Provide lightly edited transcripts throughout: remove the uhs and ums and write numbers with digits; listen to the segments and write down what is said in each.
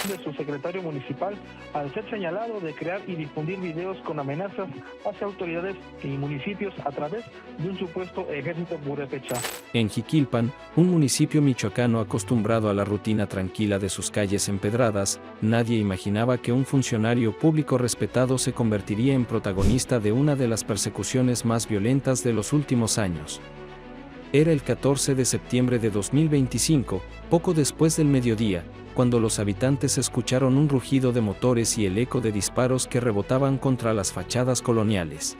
de su secretario municipal al ser señalado de crear y difundir videos con amenazas hacia autoridades y municipios a través de un supuesto ejército purépecha. En Jiquilpan, un municipio michoacano acostumbrado a la rutina tranquila de sus calles empedradas, nadie imaginaba que un funcionario público respetado se convertiría en protagonista de una de las persecuciones más violentas de los últimos años. Era el 14 de septiembre de 2025, poco después del mediodía, cuando los habitantes escucharon un rugido de motores y el eco de disparos que rebotaban contra las fachadas coloniales.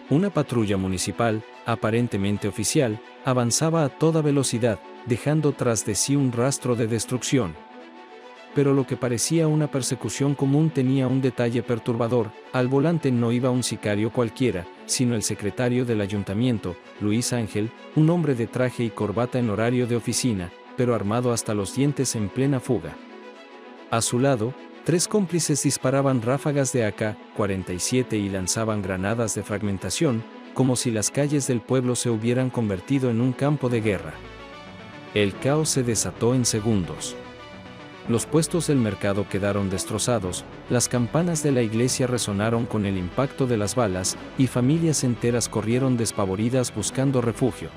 Una patrulla municipal, aparentemente oficial, avanzaba a toda velocidad, dejando tras de sí un rastro de destrucción. Pero lo que parecía una persecución común tenía un detalle perturbador: al volante no iba un sicario cualquiera, sino el secretario del ayuntamiento, Luis Ángel, un hombre de traje y corbata en horario de oficina, pero armado hasta los dientes en plena fuga. A su lado, 3 cómplices disparaban ráfagas de AK-47 y lanzaban granadas de fragmentación, como si las calles del pueblo se hubieran convertido en un campo de guerra. El caos se desató en segundos. Los puestos del mercado quedaron destrozados, las campanas de la iglesia resonaron con el impacto de las balas, y familias enteras corrieron despavoridas buscando refugio.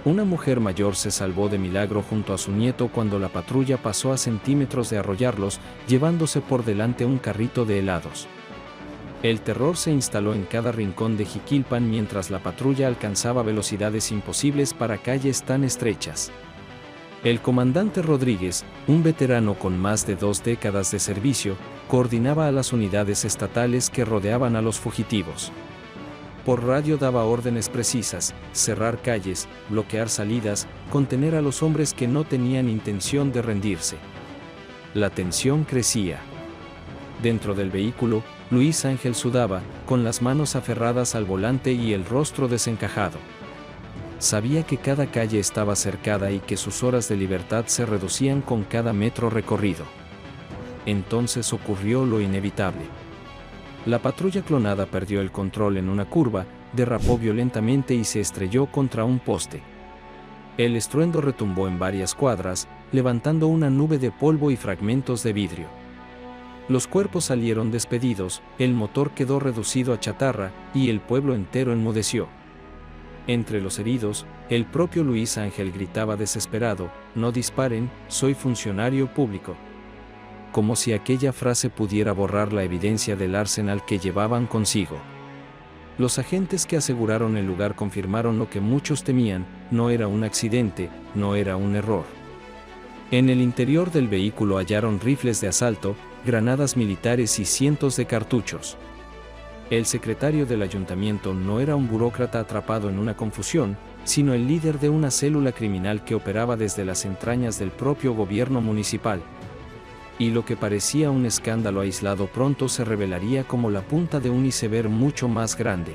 Una mujer mayor se salvó de milagro junto a su nieto cuando la patrulla pasó a centímetros de arrollarlos, llevándose por delante un carrito de helados. El terror se instaló en cada rincón de Jiquilpan mientras la patrulla alcanzaba velocidades imposibles para calles tan estrechas. El comandante Rodríguez, un veterano con más de 2 décadas de servicio, coordinaba a las unidades estatales que rodeaban a los fugitivos. Por radio daba órdenes precisas: cerrar calles, bloquear salidas, contener a los hombres que no tenían intención de rendirse. La tensión crecía. Dentro del vehículo, Luis Ángel sudaba, con las manos aferradas al volante y el rostro desencajado. Sabía que cada calle estaba cercada y que sus horas de libertad se reducían con cada metro recorrido. Entonces ocurrió lo inevitable. La patrulla clonada perdió el control en una curva, derrapó violentamente y se estrelló contra un poste. El estruendo retumbó en varias cuadras, levantando una nube de polvo y fragmentos de vidrio. Los cuerpos salieron despedidos, el motor quedó reducido a chatarra, y el pueblo entero enmudeció. Entre los heridos, el propio Luis Ángel gritaba desesperado: «No disparen, soy funcionario público». Como si aquella frase pudiera borrar la evidencia del arsenal que llevaban consigo. Los agentes que aseguraron el lugar confirmaron lo que muchos temían: no era un accidente, no era un error. En el interior del vehículo hallaron rifles de asalto, granadas militares y cientos de cartuchos. El secretario del ayuntamiento no era un burócrata atrapado en una confusión, sino el líder de una célula criminal que operaba desde las entrañas del propio gobierno municipal. Y lo que parecía un escándalo aislado pronto se revelaría como la punta de un iceberg mucho más grande.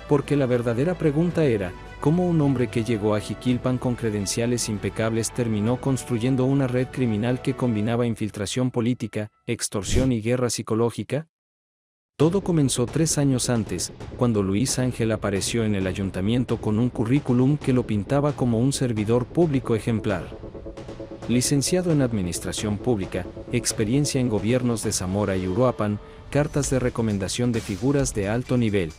Porque la verdadera pregunta era: ¿cómo un hombre que llegó a Jiquilpan con credenciales impecables terminó construyendo una red criminal que combinaba infiltración política, extorsión y guerra psicológica? Todo comenzó 3 años antes, cuando Luis Ángel apareció en el ayuntamiento con un currículum que lo pintaba como un servidor público ejemplar. Licenciado en Administración Pública, experiencia en gobiernos de Zamora y Uruapan, cartas de recomendación de figuras de alto nivel.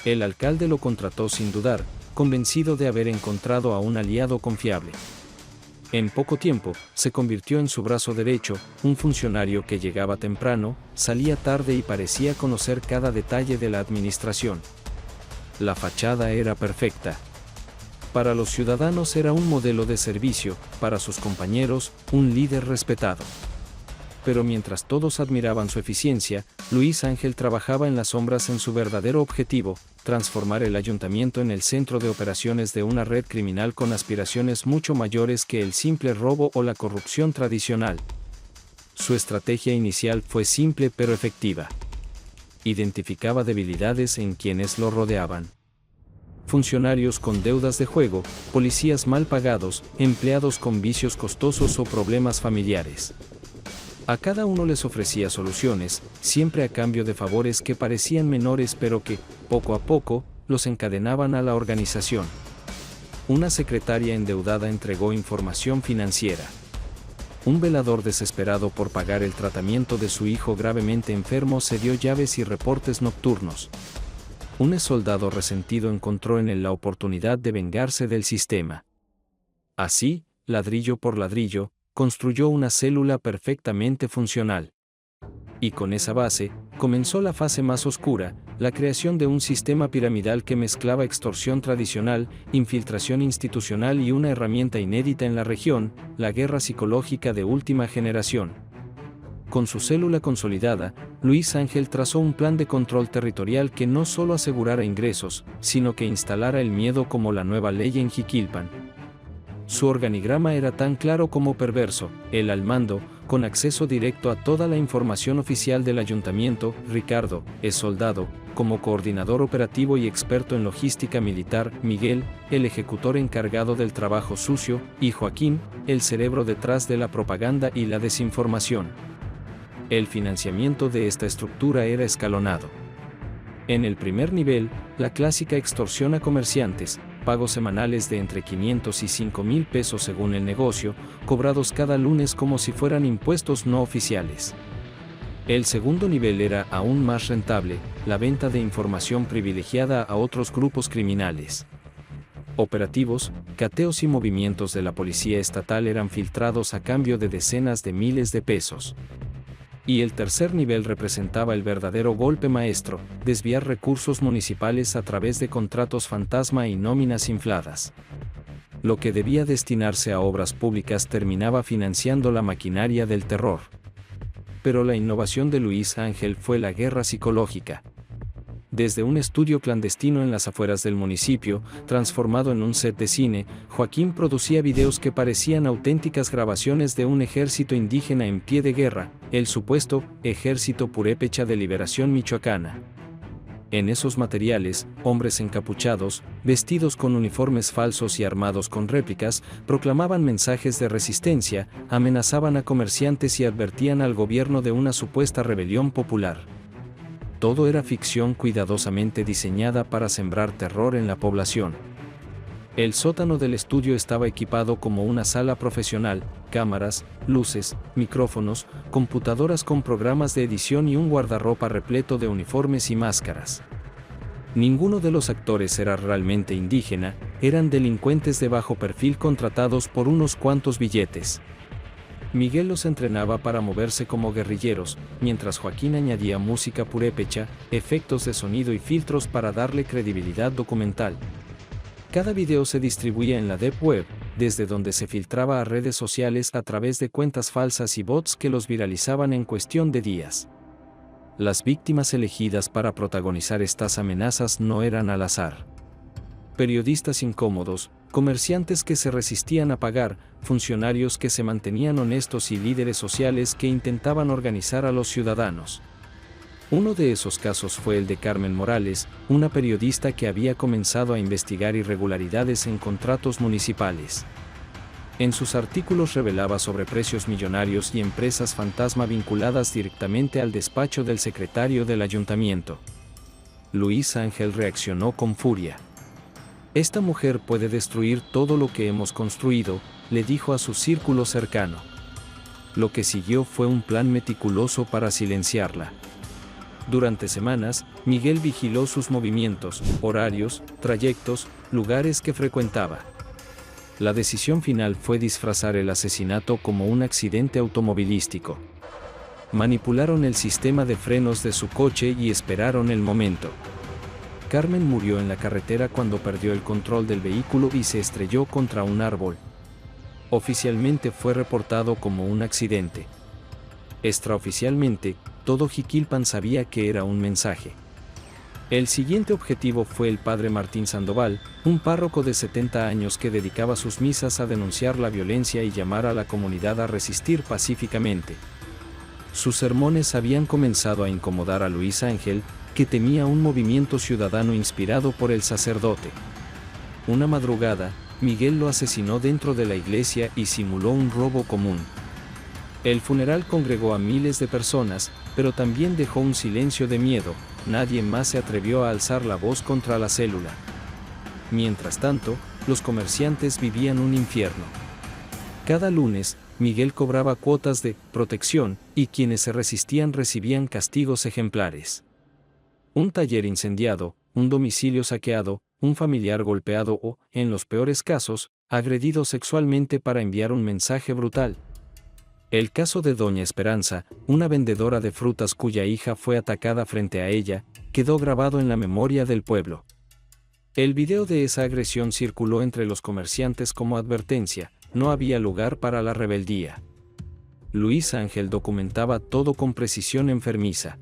El alcalde lo contrató sin dudar, convencido de haber encontrado a un aliado confiable. En poco tiempo, se convirtió en su brazo derecho, un funcionario que llegaba temprano, salía tarde y parecía conocer cada detalle de la administración. La fachada era perfecta. Para los ciudadanos era un modelo de servicio, para sus compañeros, un líder respetado. Pero mientras todos admiraban su eficiencia, Luis Ángel trabajaba en las sombras en su verdadero objetivo: transformar el ayuntamiento en el centro de operaciones de una red criminal con aspiraciones mucho mayores que el simple robo o la corrupción tradicional. Su estrategia inicial fue simple pero efectiva. Identificaba debilidades en quienes lo rodeaban. Funcionarios con deudas de juego, policías mal pagados, empleados con vicios costosos o problemas familiares. A cada uno les ofrecía soluciones, siempre a cambio de favores que parecían menores pero que, poco a poco, los encadenaban a la organización. Una secretaria endeudada entregó información financiera. Un velador desesperado por pagar el tratamiento de su hijo gravemente enfermo se dio llaves y reportes nocturnos. Un exsoldado resentido encontró en él la oportunidad de vengarse del sistema. Así, ladrillo por ladrillo, construyó una célula perfectamente funcional. Y con esa base, comenzó la fase más oscura, la creación de un sistema piramidal que mezclaba extorsión tradicional, infiltración institucional y una herramienta inédita en la región, la guerra psicológica de última generación. Con su célula consolidada, Luis Ángel trazó un plan de control territorial que no solo asegurara ingresos, sino que instalara el miedo como la nueva ley en Jiquilpan. Su organigrama era tan claro como perverso: él al mando, con acceso directo a toda la información oficial del ayuntamiento; Ricardo, exsoldado, como coordinador operativo y experto en logística militar; Miguel, el ejecutor encargado del trabajo sucio; y Joaquín, el cerebro detrás de la propaganda y la desinformación. El financiamiento de esta estructura era escalonado. En el primer nivel, la clásica extorsión a comerciantes, pagos semanales de entre 500 y 5,000 pesos según el negocio, cobrados cada lunes como si fueran impuestos no oficiales. El segundo nivel era aún más rentable, la venta de información privilegiada a otros grupos criminales. Operativos, cateos y movimientos de la policía estatal eran filtrados a cambio de decenas de miles de pesos. Y el tercer nivel representaba el verdadero golpe maestro: desviar recursos municipales a través de contratos fantasma y nóminas infladas. Lo que debía destinarse a obras públicas terminaba financiando la maquinaria del terror. Pero la innovación de Luis Ángel fue la guerra psicológica. Desde un estudio clandestino en las afueras del municipio, transformado en un set de cine, Joaquín producía videos que parecían auténticas grabaciones de un ejército indígena en pie de guerra, el supuesto Ejército Purépecha de Liberación Michoacana. En esos materiales, hombres encapuchados, vestidos con uniformes falsos y armados con réplicas, proclamaban mensajes de resistencia, amenazaban a comerciantes y advertían al gobierno de una supuesta rebelión popular. Todo era ficción cuidadosamente diseñada para sembrar terror en la población. El sótano del estudio estaba equipado como una sala profesional: cámaras, luces, micrófonos, computadoras con programas de edición y un guardarropa repleto de uniformes y máscaras. Ninguno de los actores era realmente indígena, eran delincuentes de bajo perfil contratados por unos cuantos billetes. Miguel los entrenaba para moverse como guerrilleros, mientras Joaquín añadía música purépecha, efectos de sonido y filtros para darle credibilidad documental. Cada video se distribuía en la Deep Web, desde donde se filtraba a redes sociales a través de cuentas falsas y bots que los viralizaban en cuestión de días. Las víctimas elegidas para protagonizar estas amenazas no eran al azar. Periodistas incómodos, comerciantes que se resistían a pagar, funcionarios que se mantenían honestos y líderes sociales que intentaban organizar a los ciudadanos. Uno de esos casos fue el de Carmen Morales, una periodista que había comenzado a investigar irregularidades en contratos municipales. En sus artículos revelaba sobre precios millonarios y empresas fantasma vinculadas directamente al despacho del secretario del ayuntamiento. Luis Ángel reaccionó con furia. «Esta mujer puede destruir todo lo que hemos construido», le dijo a su círculo cercano. Lo que siguió fue un plan meticuloso para silenciarla. Durante semanas, Miguel vigiló sus movimientos, horarios, trayectos, lugares que frecuentaba. La decisión final fue disfrazar el asesinato como un accidente automovilístico. Manipularon el sistema de frenos de su coche y esperaron el momento. Carmen murió en la carretera cuando perdió el control del vehículo y se estrelló contra un árbol. Oficialmente fue reportado como un accidente. Extraoficialmente, todo Jiquilpan sabía que era un mensaje. El siguiente objetivo fue el padre Martín Sandoval, un párroco de 70 años que dedicaba sus misas a denunciar la violencia y llamar a la comunidad a resistir pacíficamente. Sus sermones habían comenzado a incomodar a Luis Ángel, que temía un movimiento ciudadano inspirado por el sacerdote. Una madrugada, Miguel lo asesinó dentro de la iglesia y simuló un robo común. El funeral congregó a miles de personas, pero también dejó un silencio de miedo. Nadie más se atrevió a alzar la voz contra la célula. Mientras tanto, los comerciantes vivían un infierno. Cada lunes, Miguel cobraba cuotas de protección, y quienes se resistían recibían castigos ejemplares. Un taller incendiado, un domicilio saqueado, un familiar golpeado o, en los peores casos, agredido sexualmente para enviar un mensaje brutal. El caso de Doña Esperanza, una vendedora de frutas cuya hija fue atacada frente a ella, quedó grabado en la memoria del pueblo. El video de esa agresión circuló entre los comerciantes como advertencia: no había lugar para la rebeldía. Luis Ángel documentaba todo con precisión enfermiza.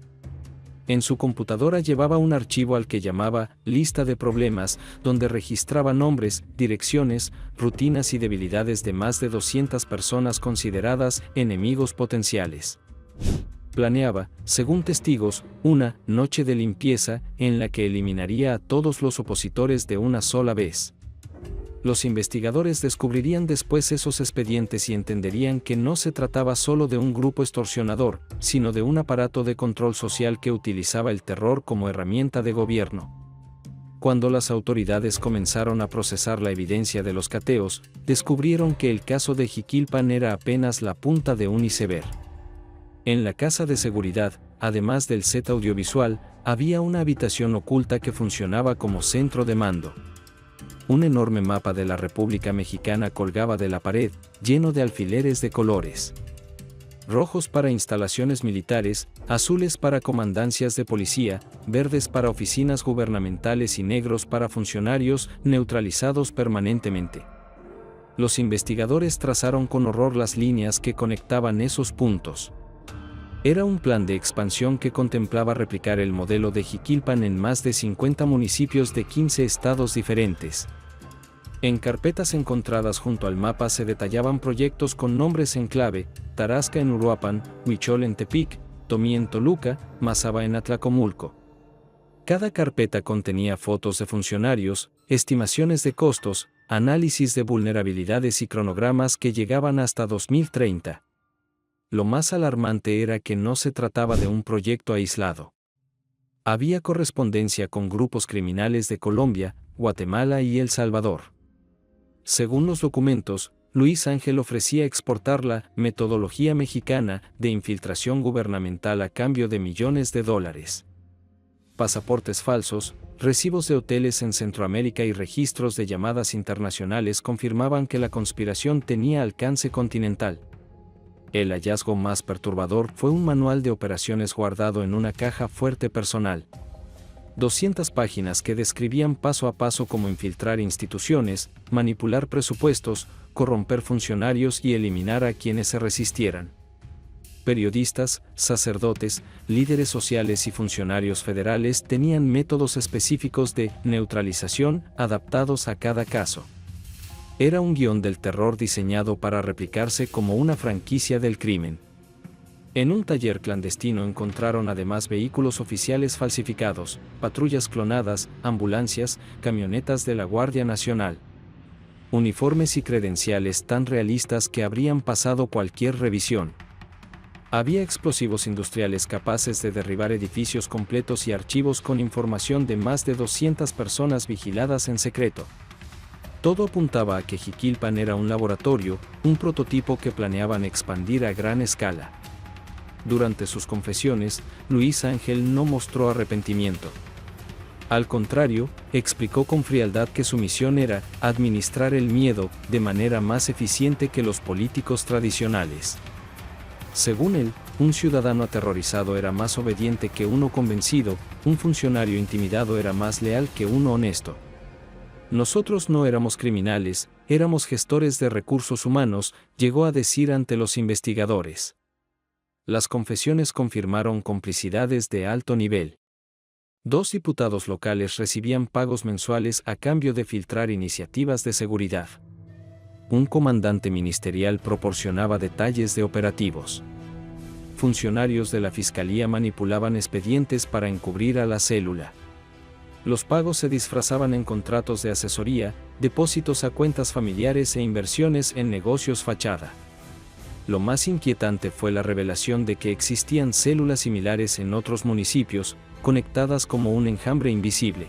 En su computadora llevaba un archivo al que llamaba lista de problemas, donde registraba nombres, direcciones, rutinas y debilidades de más de 200 personas consideradas enemigos potenciales. Planeaba, según testigos, una noche de limpieza en la que eliminaría a todos los opositores de una sola vez. Los investigadores descubrirían después esos expedientes y entenderían que no se trataba solo de un grupo extorsionador, sino de un aparato de control social que utilizaba el terror como herramienta de gobierno. Cuando las autoridades comenzaron a procesar la evidencia de los cateos, descubrieron que el caso de Jiquilpan era apenas la punta de un iceberg. En la casa de seguridad, además del set audiovisual, había una habitación oculta que funcionaba como centro de mando. Un enorme mapa de la República Mexicana colgaba de la pared, lleno de alfileres de colores. Rojos para instalaciones militares, azules para comandancias de policía, verdes para oficinas gubernamentales y negros para funcionarios, neutralizados permanentemente. Los investigadores trazaron con horror las líneas que conectaban esos puntos. Era un plan de expansión que contemplaba replicar el modelo de Jiquilpan en más de 50 municipios de 15 estados diferentes. En carpetas encontradas junto al mapa se detallaban proyectos con nombres en clave: Tarasca en Uruapan, Huichol en Tepic, Tomí en Toluca, Mazaba en Atlacomulco. Cada carpeta contenía fotos de funcionarios, estimaciones de costos, análisis de vulnerabilidades y cronogramas que llegaban hasta 2030. Lo más alarmante era que no se trataba de un proyecto aislado. Había correspondencia con grupos criminales de Colombia, Guatemala y El Salvador. Según los documentos, Luis Ángel ofrecía exportar la metodología mexicana de infiltración gubernamental a cambio de millones de dólares. Pasaportes falsos, recibos de hoteles en Centroamérica y registros de llamadas internacionales confirmaban que la conspiración tenía alcance continental. El hallazgo más perturbador fue un manual de operaciones guardado en una caja fuerte personal. 200 páginas que describían paso a paso cómo infiltrar instituciones, manipular presupuestos, corromper funcionarios y eliminar a quienes se resistieran. Periodistas, sacerdotes, líderes sociales y funcionarios federales tenían métodos específicos de neutralización adaptados a cada caso. Era un guión del terror diseñado para replicarse como una franquicia del crimen. En un taller clandestino encontraron además vehículos oficiales falsificados, patrullas clonadas, ambulancias, camionetas de la Guardia Nacional. Uniformes y credenciales tan realistas que habrían pasado cualquier revisión. Había explosivos industriales capaces de derribar edificios completos y archivos con información de más de 200 personas vigiladas en secreto. Todo apuntaba a que Jiquilpan era un laboratorio, un prototipo que planeaban expandir a gran escala. Durante sus confesiones, Luis Ángel no mostró arrepentimiento. Al contrario, explicó con frialdad que su misión era administrar el miedo de manera más eficiente que los políticos tradicionales. Según él, un ciudadano aterrorizado era más obediente que uno convencido, un funcionario intimidado era más leal que uno honesto. Nosotros no éramos criminales, éramos gestores de recursos humanos, llegó a decir ante los investigadores. Las confesiones confirmaron complicidades de alto nivel. 2 diputados locales recibían pagos mensuales a cambio de filtrar iniciativas de seguridad. Un comandante ministerial proporcionaba detalles de operativos. Funcionarios de la fiscalía manipulaban expedientes para encubrir a la célula. Los pagos se disfrazaban en contratos de asesoría, depósitos a cuentas familiares e inversiones en negocios fachada. Lo más inquietante fue la revelación de que existían células similares en otros municipios, conectadas como un enjambre invisible.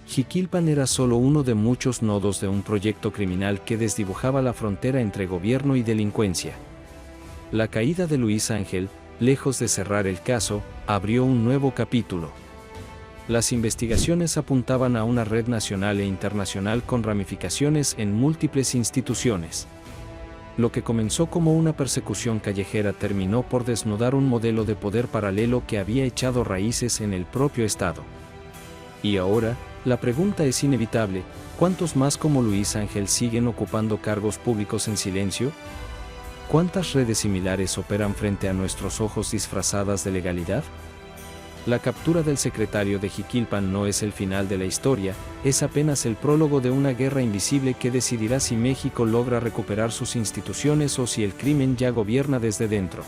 Jiquilpan era solo uno de muchos nodos de un proyecto criminal que desdibujaba la frontera entre gobierno y delincuencia. La caída de Luis Ángel, lejos de cerrar el caso, abrió un nuevo capítulo. Las investigaciones apuntaban a una red nacional e internacional con ramificaciones en múltiples instituciones. Lo que comenzó como una persecución callejera terminó por desnudar un modelo de poder paralelo que había echado raíces en el propio Estado. Y ahora, la pregunta es inevitable: ¿cuántos más como Luis Ángel siguen ocupando cargos públicos en silencio? ¿Cuántas redes similares operan frente a nuestros ojos disfrazadas de legalidad? La captura del secretario de Jiquilpan no es el final de la historia, es apenas el prólogo de una guerra invisible que decidirá si México logra recuperar sus instituciones o si el crimen ya gobierna desde dentro.